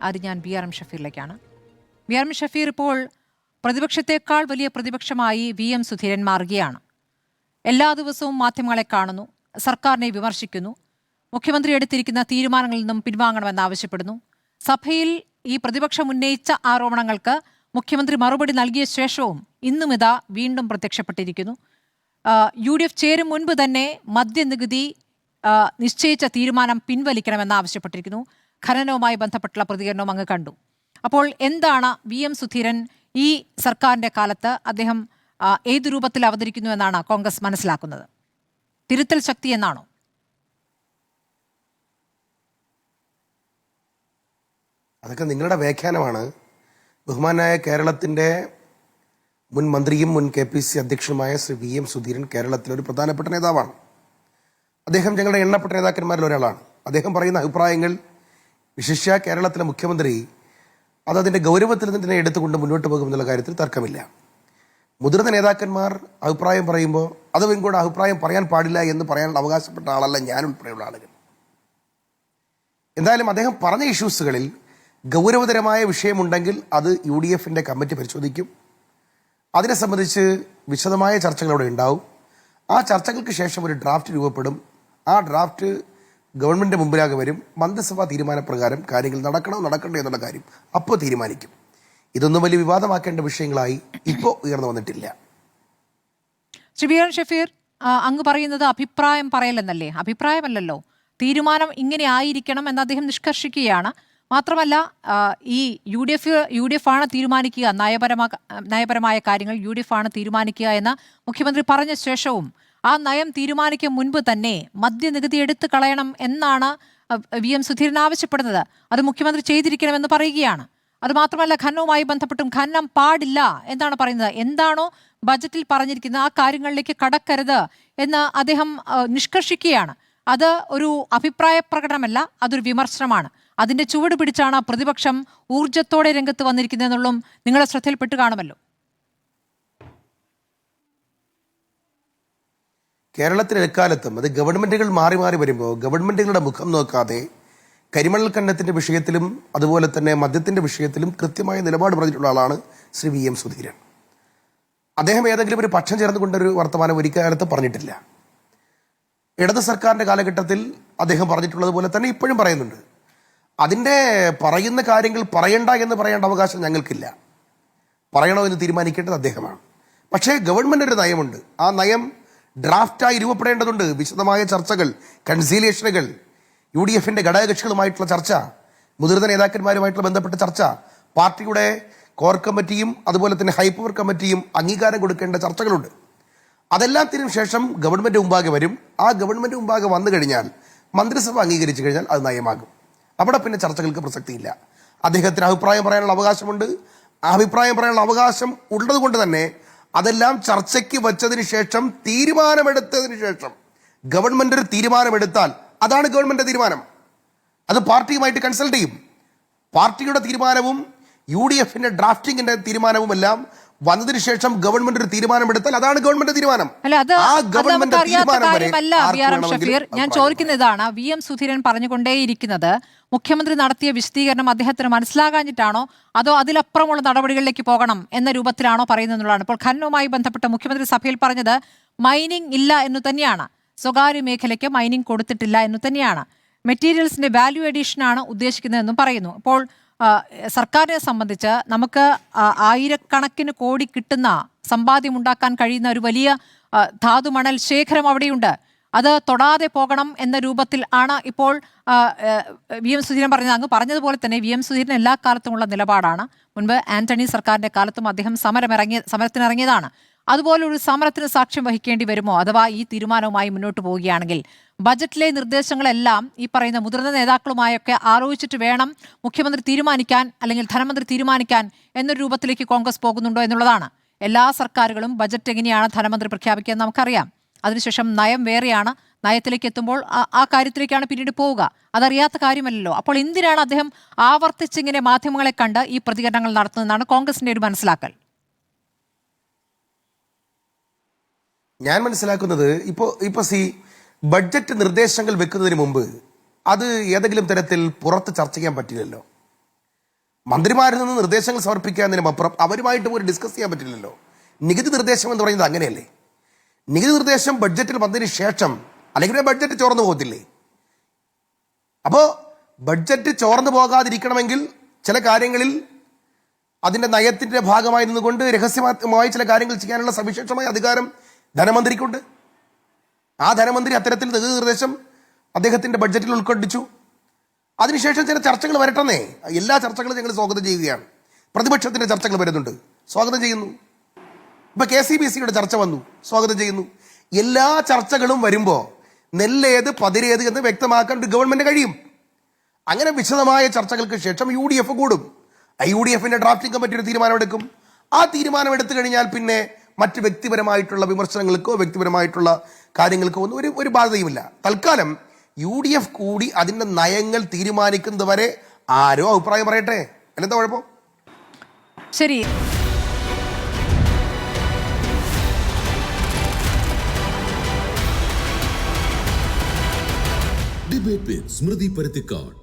അത് ഞാൻ BRM ഷഫീറിലേക്കാണ്. BRM Shafeer, ഇപ്പോൾ പ്രതിപക്ഷത്തേക്കാൾ വലിയ പ്രതിപക്ഷമായി VM സുധീരൻ മാറുകയാണ്. എല്ലാ ദിവസവും മാധ്യമങ്ങളെ കാണുന്നു, സർക്കാരിനെ വിമർശിക്കുന്നു, മുഖ്യമന്ത്രി എടുത്തിരിക്കുന്ന തീരുമാനങ്ങളിൽ നിന്നും പിൻവാങ്ങണമെന്ന് ആവശ്യപ്പെടുന്നു. സഭയിൽ ഈ പ്രതിപക്ഷം ഉന്നയിച്ച ആരോപണങ്ങൾക്ക് മുഖ്യമന്ത്രി മറുപടി നൽകിയ ശേഷവും ഇന്നും ഇതാ വീണ്ടും പ്രത്യക്ഷപ്പെട്ടിരിക്കുന്നു. UDF ചേരും മുൻപ് തന്നെ മദ്യനികുതി നിശ്ചയിച്ച തീരുമാനം പിൻവലിക്കണമെന്ന് ആവശ്യപ്പെട്ടിരിക്കുന്നു. ഖനനവുമായി ബന്ധപ്പെട്ടുള്ള പ്രതികരണവും അങ്ങ് കണ്ടു. അപ്പോൾ എന്താണ് VM സുധീരൻ ഈ സർക്കാരിന്റെ കാലത്ത് അദ്ദേഹം ഏത് രൂപത്തിൽ അവതരിക്കുന്നു എന്നാണ് കോൺഗ്രസ് മനസ്സിലാക്കുന്നത്? തിരുത്തൽ ശക്തി എന്നാണോ? അതൊക്കെ നിങ്ങളുടെ വ്യാഖ്യാനമാണ്. ബഹുമാനായ കേരളത്തിൻ്റെ മുൻ മന്ത്രിയും മുൻ KPCC അധ്യക്ഷനുമായ ശ്രീ VM സുധീരൻ കേരളത്തിലെ ഒരു പ്രധാനപ്പെട്ട നേതാവാണ്. അദ്ദേഹം ഞങ്ങളുടെ എണ്ണപ്പെട്ട നേതാക്കന്മാരിൽ ഒരാളാണ്. അദ്ദേഹം പറയുന്ന അഭിപ്രായങ്ങൾ, വിശിഷ്യ കേരളത്തിലെ മുഖ്യമന്ത്രി അതിൻ്റെ ഗൗരവത്തിൽ തന്നെ എടുത്തുകൊണ്ട് മുന്നോട്ട് പോകുമെന്നുള്ള കാര്യത്തിൽ തർക്കമില്ല. മുതിർന്ന നേതാക്കന്മാർ അഭിപ്രായം പറയുമ്പോൾ അതും കൂടെ അഭിപ്രായം പറയാൻ പാടില്ല എന്ന് പറയാനുള്ള അവകാശപ്പെട്ട ആളല്ല ഞാൻ ഉൾപ്പെടെയുള്ള ആളുകൾ. എന്തായാലും അദ്ദേഹം പറഞ്ഞ ഇഷ്യൂസുകളിൽ ഗൗരവതരമായ വിഷയമുണ്ടെങ്കിൽ അത് UDFന്റെ കമ്മിറ്റി പരിശോധിക്കും. അതിനെ സംബന്ധിച്ച് വിശദമായ ചർച്ചകൾ അവിടെ ഉണ്ടാവും. ആ ചർച്ചകൾക്ക് ശേഷം ഒരു ഡ്രാഫ്റ്റ് രൂപപ്പെടും. ആ ഡ്രാഫ്റ്റ് ഗവൺമെൻറ് മുമ്പിലാകെ വരും. മന്ത്രിസഭാ തീരുമാനപ്രകാരം കാര്യങ്ങൾ നടക്കണോ നടക്കണ്ടോ എന്നുള്ള കാര്യം അപ്പോൾ തീരുമാനിക്കും. ഇതൊന്നും വലിയ വിവാദമാക്കേണ്ട വിഷയങ്ങളായി ഇപ്പോൾ ഉയർന്നു വന്നിട്ടില്ല. ശ്രീ BRM ഷഫീർ, അങ്ങ് പറയുന്നത് അഭിപ്രായം പറയലെന്നല്ലേ? അഭിപ്രായമല്ലല്ലോ, തീരുമാനം ഇങ്ങനെ ആയിരിക്കണം എന്ന് അദ്ദേഹം നിഷ്കർഷിക്കുകയാണ്. മാത്രമല്ല, ഈ UDF ആണ് തീരുമാനിക്കുക, നയപരമായ കാര്യങ്ങൾ UDF ആണ് തീരുമാനിക്കുക എന്ന് മുഖ്യമന്ത്രി പറഞ്ഞ ശേഷവും ആ നയം തീരുമാനിക്കും മുൻപ് തന്നെ മദ്യനികുതി എടുത്തു കളയണം എന്നാണ് VM സുധീരൻ ആവശ്യപ്പെടുന്നത്. അത് മുഖ്യമന്ത്രി ചെയ്തിരിക്കണമെന്ന് പറയുകയാണ്. അതുമാത്രമല്ല, ഖനനവുമായി ബന്ധപ്പെട്ടും ഖനനം പാടില്ല എന്നാണ് പറയുന്നത്. എന്താണോ ബജറ്റിൽ പറഞ്ഞിരിക്കുന്നത് ആ കാര്യങ്ങളിലേക്ക് കടക്കരുത് എന്ന് അദ്ദേഹം നിഷ്കർഷിക്കുകയാണ്. അത് ഒരു അഭിപ്രായ പ്രകടനമല്ല, അതൊരു വിമർശനമാണ്. അതിന്റെ ചുവട് പിടിച്ചാണ് പ്രതിപക്ഷം ഊർജ്ജത്തോടെ രംഗത്ത് വന്നിരിക്കുന്നതെന്നുള്ളതും നിങ്ങളുടെ ശ്രദ്ധയിൽപ്പെട്ട് കാണുമല്ലോ. കേരളത്തിൽ എക്കാലത്തും അത് ഗവൺമെൻറ്റുകൾ മാറി മാറി വരുമ്പോൾ ഗവൺമെൻറ്റുകളുടെ മുഖം നോക്കാതെ കരിമണൽ ഖനനത്തിൻ്റെ വിഷയത്തിലും അതുപോലെ തന്നെ മദ്യത്തിൻ്റെ വിഷയത്തിലും കൃത്യമായ നിലപാട് പറഞ്ഞിട്ടുള്ള ആളാണ് ശ്രീ VM സുധീരൻ. അദ്ദേഹം ഏതെങ്കിലും ഒരു പക്ഷം ചേർന്നുകൊണ്ടൊരു വർത്തമാനം ഒരിക്കാലത്ത് പറഞ്ഞിട്ടില്ല. ഇടത് സർക്കാരിൻ്റെ കാലഘട്ടത്തിൽ അദ്ദേഹം പറഞ്ഞിട്ടുള്ളതുപോലെ തന്നെ ഇപ്പോഴും പറയുന്നുണ്ട്. അതിൻ്റെ പറയുന്ന കാര്യങ്ങൾ പറയണ്ട എന്ന് പറയേണ്ട അവകാശം ഞങ്ങൾക്കില്ല. പറയണോ എന്ന് തീരുമാനിക്കേണ്ടത് അദ്ദേഹമാണ്. പക്ഷേ ഗവൺമെൻറ് ഒരു നയമുണ്ട്. ആ നയം ഡ്രാഫ്റ്റായി രൂപപ്പെടേണ്ടതുണ്ട്. വിശദമായ ചർച്ചകൾ, കൺസീലിയേഷനുകൾ, UDFന്റെ ഘടകകക്ഷികളുമായിട്ടുള്ള ചർച്ച, മുതിർന്ന നേതാക്കന്മാരുമായിട്ടുള്ള ബന്ധപ്പെട്ട ചർച്ച, പാർട്ടിയുടെ കോർ കമ്മിറ്റിയും അതുപോലെ തന്നെ ഹൈ പവർ കമ്മിറ്റിയും അംഗീകാരം കൊടുക്കേണ്ട ചർച്ചകളുണ്ട്. അതെല്ലാത്തിനും ശേഷം ഗവൺമെൻറ് മുമ്പാകെ വരും. ആ ഗവൺമെൻറ് മുമ്പാകെ വന്നു കഴിഞ്ഞാൽ മന്ത്രിസഭ അംഗീകരിച്ചു കഴിഞ്ഞാൽ അത് നയമാകും. അവിടെ പിന്നെ ചർച്ചകൾക്ക് പ്രസക്തിയില്ല. അദ്ദേഹത്തിന് അഭിപ്രായം പറയാനുള്ള അവകാശമുണ്ട്. ആ അഭിപ്രായം പറയാനുള്ള അവകാശം ഉള്ളത് കൊണ്ട് തന്നെ അതെല്ലാം ചർച്ചയ്ക്ക് വച്ചതിന് ശേഷം തീരുമാനമെടുത്തതിന് ശേഷം ഗവൺമെൻറ് ഒരു തീരുമാനമെടുത്താൽ അതാണ് ഗവൺമെൻറ് തീരുമാനം. അത് പാർട്ടിയുമായിട്ട് കൺസൾട്ട് ചെയ്യും. പാർട്ടിയുടെ തീരുമാനവും UDFന്റെ ഡ്രാഫ്റ്റിംഗിന്റെ തീരുമാനവുമെല്ലാം വന്നതിന് ശേഷം ഗവൺമെന്റ് ഒരു തീരുമാനമെടുത്താൽ അതാണ് ഗവൺമെന്റ് തീരുമാനം. ഞാൻ ചോദിക്കുന്ന ഇതാണ്, VM സുധീരൻ പറഞ്ഞുകൊണ്ടേയിരിക്കുന്നത് മുഖ്യമന്ത്രി നടത്തിയ വിശദീകരണം അദ്ദേഹത്തിന് മനസ്സിലാകാഞ്ഞിട്ടാണോ അതോ അതിലപ്പുറമുള്ള നടപടികളിലേക്ക് പോകണം എന്ന രൂപത്തിലാണോ പറയുന്നതെന്നുള്ളതാണ്. ഇപ്പോൾ ഖനനവുമായി ബന്ധപ്പെട്ട മുഖ്യമന്ത്രി സഭയിൽ പറഞ്ഞത് മൈനിങ് ഇല്ല എന്ന് തന്നെയാണ്, സ്വകാര്യ മേഖലയ്ക്ക് മൈനിങ് കൊടുത്തിട്ടില്ല എന്ന് തന്നെയാണ്, മെറ്റീരിയൽസിന്റെ വാല്യൂ അഡീഷനാണ് ഉദ്ദേശിക്കുന്നതെന്നും പറയുന്നു. അപ്പോൾ സർക്കാരിനെ സംബന്ധിച്ച് നമുക്ക് ആയിരക്കണക്കിന് കോടി കിട്ടുന്ന സമ്പാദ്യം ഉണ്ടാക്കാൻ കഴിയുന്ന ഒരു വലിയ ധാതുമണൽ ശേഖരം അവിടെയുണ്ട്. അത് തൊടാതെ പോകണം എന്ന രൂപത്തിൽ ആണ് ഇപ്പോൾ VM സുധീരൻ പറഞ്ഞത്. അങ്ങ് പറഞ്ഞതുപോലെ തന്നെ VM സുധീരൻ എല്ലാ കാലത്തുമുള്ള നിലപാടാണ്. മുൻപ് ആന്റണി സർക്കാരിന്റെ കാലത്തും അദ്ദേഹം സമരത്തിനിറങ്ങിയതാണ്. അതുപോലെ ഒരു സമരത്തിന് സാക്ഷ്യം വഹിക്കേണ്ടി വരുമോ അഥവാ ഈ തീരുമാനവുമായി മുന്നോട്ട് പോവുകയാണെങ്കിൽ? ബജറ്റിലെ നിർദ്ദേശങ്ങളെല്ലാം ഈ പറയുന്ന മുതിർന്ന നേതാക്കളുമായൊക്കെ ആലോചിച്ചിട്ട് വേണം മുഖ്യമന്ത്രി തീരുമാനിക്കാൻ അല്ലെങ്കിൽ ധനമന്ത്രി തീരുമാനിക്കാൻ എന്നൊരു രൂപത്തിലേക്ക് കോൺഗ്രസ് പോകുന്നുണ്ടോ എന്നുള്ളതാണ്. എല്ലാ സർക്കാരുകളും ബജറ്റ് എങ്ങനെയാണ് ധനമന്ത്രി പ്രഖ്യാപിക്കുക എന്ന് നമുക്കറിയാം. അതിനുശേഷം നയം വേറെയാണ്. നയത്തിലേക്ക് എത്തുമ്പോൾ ആ കാര്യത്തിലേക്കാണ് പിന്നീട് പോവുക. അതറിയാത്ത കാര്യമല്ലല്ലോ. അപ്പോൾ എന്തിനാണ് അദ്ദേഹം ആവർത്തിച്ചിങ്ങനെ മാധ്യമങ്ങളെ കണ്ട് ഈ പ്രതികരണങ്ങൾ നടത്തുന്നതെന്നാണ് കോൺഗ്രസിന്റെ ഒരു മനസ്സിലാക്കൽ. ഞാൻ മനസ്സിലാക്കുന്നത് ഇപ്പോൾ ബഡ്ജറ്റ് നിർദ്ദേശങ്ങൾ വെക്കുന്നതിന് മുമ്പ് അത് ഏതെങ്കിലും തരത്തിൽ പുറത്ത് ചർച്ച ചെയ്യാൻ പറ്റില്ലല്ലോ. മന്ത്രിമാരിൽ നിന്ന് നിർദ്ദേശങ്ങൾ സമർപ്പിക്കുന്നതിനുമപ്പുറം അവരുമായിട്ട് പോലും ഡിസ്കസ് ചെയ്യാൻ പറ്റില്ലല്ലോ. നികുതി നിർദ്ദേശം എന്ന് പറയുന്നത് അങ്ങനെയല്ലേ? നികുതി നിർദ്ദേശം ബഡ്ജറ്റിൽ വന്നതിന് ശേഷം അല്ലെങ്കിൽ ബഡ്ജറ്റ് ചോർന്നു പോകത്തില്ലേ? അപ്പോൾ ബഡ്ജറ്റ് ചോർന്നു പോകാതിരിക്കണമെങ്കിൽ ചില കാര്യങ്ങളിൽ അതിൻ്റെ നയത്തിൻ്റെ ഭാഗമായി നിന്നുകൊണ്ട് രഹസ്യമായി ചില കാര്യങ്ങൾ ചെയ്യാനുള്ള സവിശേഷമായ അധികാരം ധനമന്ത്രിക്കുണ്ട്. ആ ധനമന്ത്രി അത്തരത്തിൽ നികുതി നിർദ്ദേശം അദ്ദേഹത്തിൻ്റെ ബഡ്ജറ്റിൽ ഉൾക്കൊള്ളിച്ചു. അതിനുശേഷം ചില ചർച്ചകൾ വരട്ടെന്നേ. എല്ലാ ചർച്ചകളും ഞങ്ങൾ സ്വാഗതം ചെയ്യുകയാണ്. പ്രതിപക്ഷത്തിൻ്റെ ചർച്ചകൾ വരുന്നുണ്ട്, സ്വാഗതം ചെയ്യുന്നു. ഇപ്പോൾ KCBCയുടെ ചർച്ച വന്നു, സ്വാഗതം ചെയ്യുന്നു. എല്ലാ ചർച്ചകളും വരുമ്പോൾ നെല്ലേത് പതിരേത് എന്ന് വ്യക്തമാക്കാൻ ഒരു ഗവൺമെൻറ് കഴിയും. അങ്ങനെ വിശദമായ ചർച്ചകൾക്ക് ശേഷം UDF കൂടും. UDFിൻ്റെ ഡ്രാഫ്റ്റിംഗ് കമ്മിറ്റി ഒരു തീരുമാനമെടുക്കും. ആ തീരുമാനം എടുത്തു കഴിഞ്ഞാൽ പിന്നെ മറ്റ് വ്യക്തിപരമായിട്ടുള്ള വിമർശനങ്ങൾക്കോ വ്യക്തിപരമായിട്ടുള്ള കാര്യങ്ങൾക്കോ ഒന്നും ഒരു ബാധ്യതയുമില്ല. തൽക്കാലം UDF കൂടി അതിൻ്റെ നയങ്ങൾ തീരുമാനിക്കുന്നത് വരെ ആരോ അഭിപ്രായം പറയട്ടെ, അല്ലെന്താ കുഴപ്പം? ശരി. Debate with Smriti Parathikkad.